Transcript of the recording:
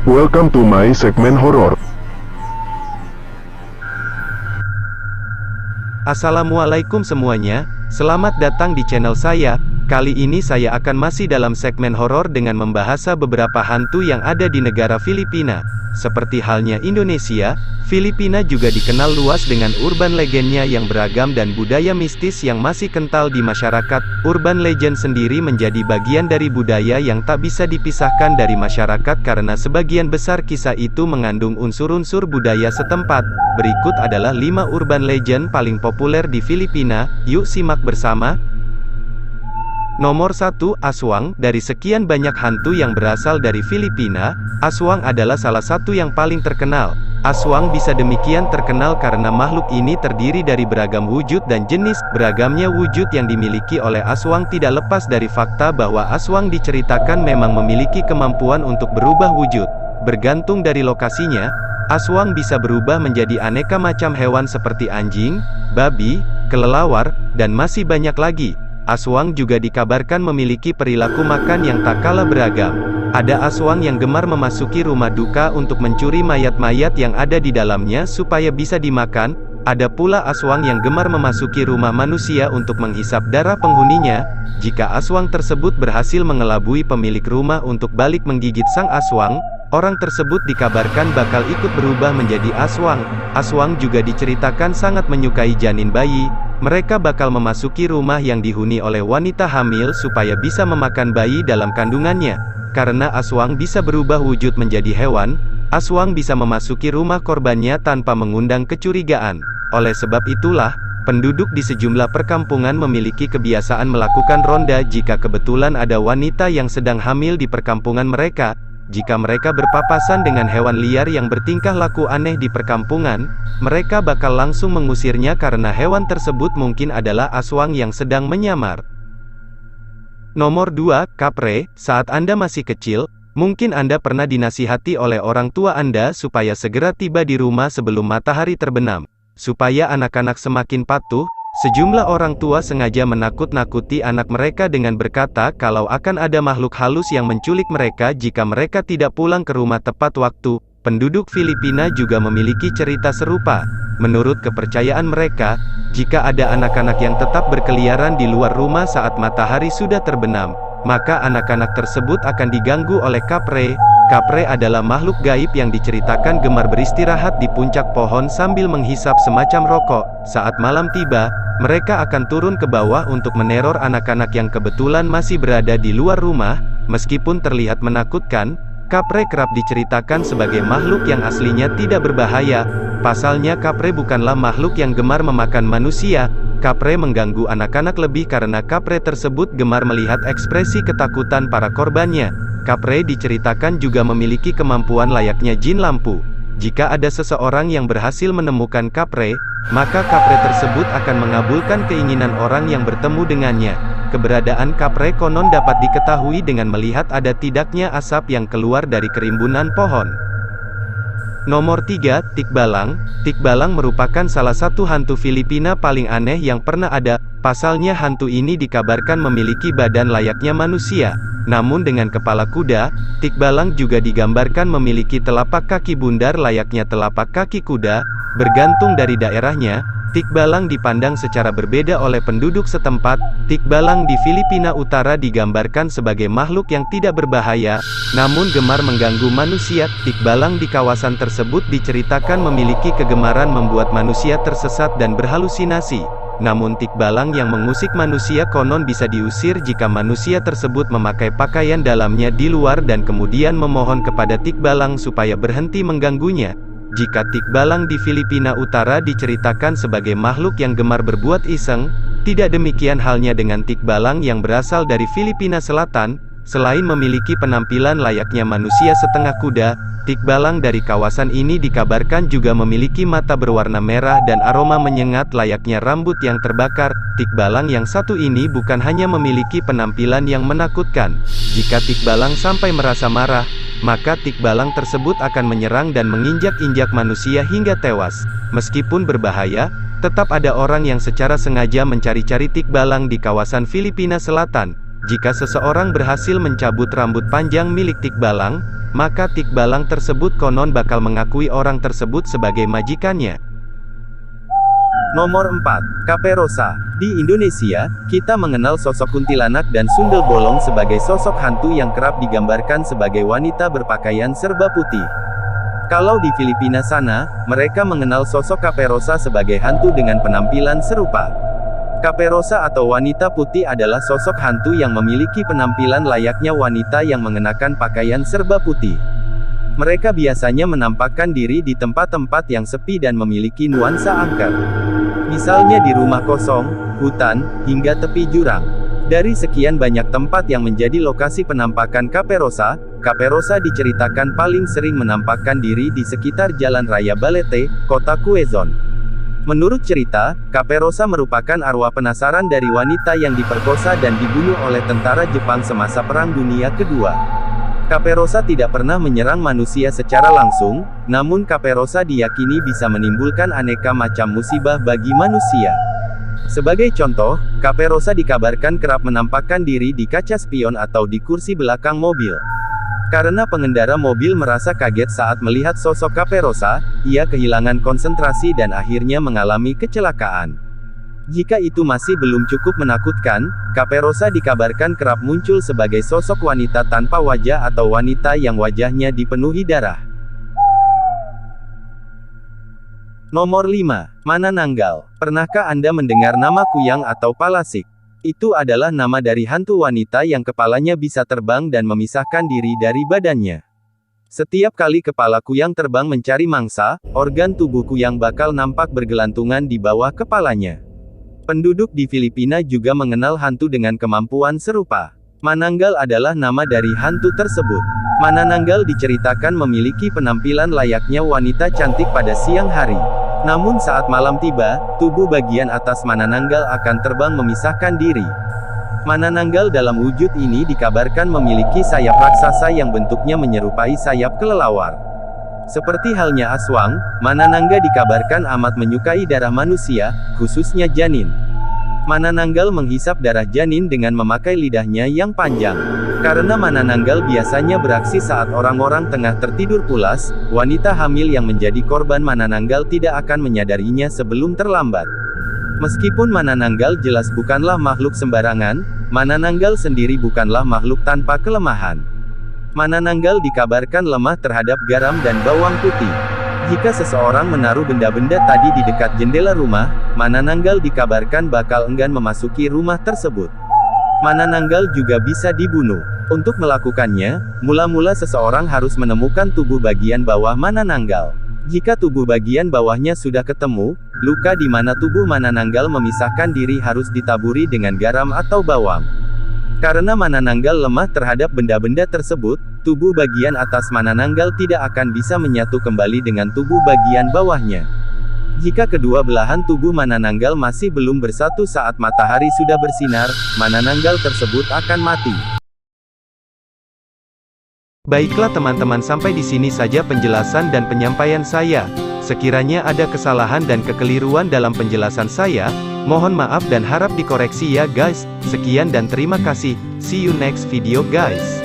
Welcome to my segmen horror. Assalamualaikum semuanya, selamat datang di channel saya. Kali ini saya akan masih dalam segmen horor dengan membahas beberapa hantu yang ada di negara Filipina. Seperti halnya Indonesia, Filipina juga dikenal luas dengan urban legendnya yang beragam dan budaya mistis yang masih kental di masyarakat. Urban legend sendiri menjadi bagian dari budaya yang tak bisa dipisahkan dari masyarakat karena sebagian besar kisah itu mengandung unsur-unsur budaya setempat. Berikut adalah 5 urban legend paling populer di Filipina, yuk simak bersama. Nomor 1, Aswang. Dari sekian banyak hantu yang berasal dari Filipina, Aswang adalah salah satu yang paling terkenal. Aswang bisa demikian terkenal karena makhluk ini terdiri dari beragam wujud dan jenis. Beragamnya wujud yang dimiliki oleh Aswang tidak lepas dari fakta bahwa Aswang diceritakan memang memiliki kemampuan untuk berubah wujud. Bergantung dari lokasinya, Aswang bisa berubah menjadi aneka macam hewan seperti anjing, babi, kelelawar, dan masih banyak lagi. Aswang juga dikabarkan memiliki perilaku makan yang tak kalah beragam. Ada aswang yang gemar memasuki rumah duka untuk mencuri mayat-mayat yang ada di dalamnya supaya bisa dimakan. Ada pula aswang yang gemar memasuki rumah manusia untuk menghisap darah penghuninya. Jika aswang tersebut berhasil mengelabui pemilik rumah untuk balik menggigit sang aswang, orang tersebut dikabarkan bakal ikut berubah menjadi aswang. Aswang juga diceritakan sangat menyukai janin bayi. Mereka bakal memasuki rumah yang dihuni oleh wanita hamil supaya bisa memakan bayi dalam kandungannya. Karena aswang bisa berubah wujud menjadi hewan, aswang bisa memasuki rumah korbannya tanpa mengundang kecurigaan. Oleh sebab itulah, penduduk di sejumlah perkampungan memiliki kebiasaan melakukan ronda jika kebetulan ada wanita yang sedang hamil di perkampungan mereka. Jika mereka berpapasan dengan hewan liar yang bertingkah laku aneh di perkampungan, mereka bakal langsung mengusirnya karena hewan tersebut mungkin adalah aswang yang sedang menyamar. Nomor 2, Kapre. Saat Anda masih kecil, mungkin Anda pernah dinasihati oleh orang tua Anda supaya segera tiba di rumah sebelum matahari terbenam. Supaya anak-anak semakin patuh, sejumlah orang tua sengaja menakut-nakuti anak mereka dengan berkata kalau akan ada makhluk halus yang menculik mereka jika mereka tidak pulang ke rumah tepat waktu. Penduduk Filipina juga memiliki cerita serupa. Menurut kepercayaan mereka, jika ada anak-anak yang tetap berkeliaran di luar rumah saat matahari sudah terbenam, maka anak-anak tersebut akan diganggu oleh Kapre. Kapre adalah makhluk gaib yang diceritakan gemar beristirahat di puncak pohon sambil menghisap semacam rokok. Saat malam tiba, mereka akan turun ke bawah untuk meneror anak-anak yang kebetulan masih berada di luar rumah. Meskipun terlihat menakutkan, Kapre kerap diceritakan sebagai makhluk yang aslinya tidak berbahaya. Pasalnya Kapre bukanlah makhluk yang gemar memakan manusia. Kapre mengganggu anak-anak lebih karena Kapre tersebut gemar melihat ekspresi ketakutan para korbannya. Kapre diceritakan juga memiliki kemampuan layaknya jin lampu. Jika ada seseorang yang berhasil menemukan Kapre, maka Kapre tersebut akan mengabulkan keinginan orang yang bertemu dengannya. Keberadaan Kapre konon dapat diketahui dengan melihat ada tidaknya asap yang keluar dari kerimbunan pohon. Nomor 3, Tikbalang. Tikbalang merupakan salah satu hantu Filipina paling aneh yang pernah ada. Pasalnya hantu ini dikabarkan memiliki badan layaknya manusia. Namun dengan kepala kuda, Tikbalang juga digambarkan memiliki telapak kaki bundar layaknya telapak kaki kuda. Bergantung dari daerahnya, Tikbalang dipandang secara berbeda oleh penduduk setempat. Tikbalang di Filipina Utara digambarkan sebagai makhluk yang tidak berbahaya, namun gemar mengganggu manusia. Tikbalang di kawasan tersebut diceritakan memiliki kegemaran membuat manusia tersesat dan berhalusinasi. Namun Tikbalang yang mengusik manusia konon bisa diusir jika manusia tersebut memakai pakaian dalamnya di luar dan kemudian memohon kepada Tikbalang supaya berhenti mengganggunya. Jika Tikbalang di Filipina Utara diceritakan sebagai makhluk yang gemar berbuat iseng, tidak demikian halnya dengan Tikbalang yang berasal dari Filipina Selatan. Selain memiliki penampilan layaknya manusia setengah kuda, Tikbalang dari kawasan ini dikabarkan juga memiliki mata berwarna merah dan aroma menyengat layaknya rambut yang terbakar. Tikbalang yang satu ini bukan hanya memiliki penampilan yang menakutkan. Jika Tikbalang sampai merasa marah, maka Tikbalang tersebut akan menyerang dan menginjak-injak manusia hingga tewas. Meskipun berbahaya, tetap ada orang yang secara sengaja mencari-cari Tikbalang di kawasan Filipina Selatan. Jika seseorang berhasil mencabut rambut panjang milik Tikbalang, maka Tikbalang tersebut konon bakal mengakui orang tersebut sebagai majikannya. Nomor 4. Caperosa. Di Indonesia, kita mengenal sosok kuntilanak dan sundel bolong sebagai sosok hantu yang kerap digambarkan sebagai wanita berpakaian serba putih. Kalau di Filipina sana, mereka mengenal sosok Caperosa sebagai hantu dengan penampilan serupa. Caperosa atau wanita putih adalah sosok hantu yang memiliki penampilan layaknya wanita yang mengenakan pakaian serba putih. Mereka biasanya menampakkan diri di tempat-tempat yang sepi dan memiliki nuansa angker. Misalnya di rumah kosong, hutan, hingga tepi jurang. Dari sekian banyak tempat yang menjadi lokasi penampakan Caperosa, Caperosa diceritakan paling sering menampakkan diri di sekitar Jalan Raya Balete, kota Quezon. Menurut cerita, Caperosa merupakan arwah penasaran dari wanita yang diperkosa dan dibunuh oleh tentara Jepang semasa Perang Dunia Kedua. Caperosa tidak pernah menyerang manusia secara langsung, namun Caperosa diyakini bisa menimbulkan aneka macam musibah bagi manusia. Sebagai contoh, Caperosa dikabarkan kerap menampakkan diri di kaca spion atau di kursi belakang mobil. Karena pengendara mobil merasa kaget saat melihat sosok Caperosa, ia kehilangan konsentrasi dan akhirnya mengalami kecelakaan. Jika itu masih belum cukup menakutkan, Caperosa dikabarkan kerap muncul sebagai sosok wanita tanpa wajah atau wanita yang wajahnya dipenuhi darah. Nomor 5. Manananggal. Pernahkah Anda mendengar nama Kuyang atau Palasik? Itu adalah nama dari hantu wanita yang kepalanya bisa terbang dan memisahkan diri dari badannya. Setiap kali kepala Kuyang terbang mencari mangsa, organ tubuh Kuyang bakal nampak bergelantungan di bawah kepalanya. Penduduk di Filipina juga mengenal hantu dengan kemampuan serupa. Manananggal adalah nama dari hantu tersebut. Manananggal diceritakan memiliki penampilan layaknya wanita cantik pada siang hari. Namun saat malam tiba, tubuh bagian atas Manananggal akan terbang memisahkan diri. Manananggal dalam wujud ini dikabarkan memiliki sayap raksasa yang bentuknya menyerupai sayap kelelawar. Seperti halnya aswang, Manananggal dikabarkan amat menyukai darah manusia, khususnya janin. Manananggal menghisap darah janin dengan memakai lidahnya yang panjang. Karena Manananggal biasanya beraksi saat orang-orang tengah tertidur pulas, wanita hamil yang menjadi korban Manananggal tidak akan menyadarinya sebelum terlambat. Meskipun Manananggal jelas bukanlah makhluk sembarangan, Manananggal sendiri bukanlah makhluk tanpa kelemahan. Manananggal dikabarkan lemah terhadap garam dan bawang putih. Jika seseorang menaruh benda-benda tadi di dekat jendela rumah, Manananggal dikabarkan bakal enggan memasuki rumah tersebut. Manananggal juga bisa dibunuh. Untuk melakukannya, mula-mula seseorang harus menemukan tubuh bagian bawah Manananggal. Jika tubuh bagian bawahnya sudah ketemu, luka di mana tubuh Manananggal memisahkan diri harus ditaburi dengan garam atau bawang. Karena Manananggal lemah terhadap benda-benda tersebut, tubuh bagian atas Manananggal tidak akan bisa menyatu kembali dengan tubuh bagian bawahnya. Jika kedua belahan tubuh Manananggal masih belum bersatu saat matahari sudah bersinar, Manananggal tersebut akan mati. Baiklah teman-teman, sampai di sini saja penjelasan dan penyampaian saya. Sekiranya ada kesalahan dan kekeliruan dalam penjelasan saya, mohon maaf dan harap dikoreksi ya guys. Sekian dan terima kasih. See you next video guys.